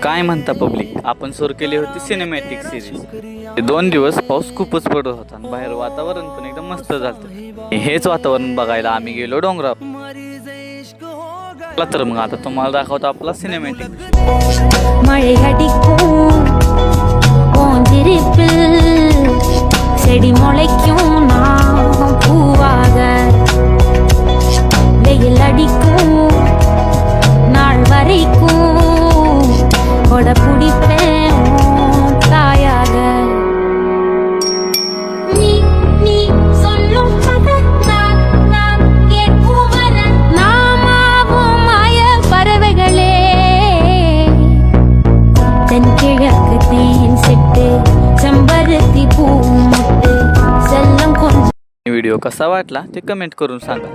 काय म्हणता पब्लिक, आपण सुरू केली होती सिनेमॅटिक सिरीज. 2 दिवस पाऊस खूपच पडत होता आणि बाहेर वातावरण पण एकदम मस्त झालं. हेच वातावरण बघायला आम्ही गेलो डोंगरावर. तर मग आता तुम्हाला दाखवतो आपला सिनेमॅटिक. செடி முளைக்கும் நான் பூவாக வெயில் அடிக்கும் நாள் வரைக்கும் கொட பிடிப்பேன் தாயாக நீ நீ சொல்லும் நான் கேட்கும் வர நாமாவும் மாய பறவைகளே தென்கிழக்கு தேன் செட்டு செம்பருத்தி பூ व्हिडिओ कसा वाटला ते कमेंट करून सांगा.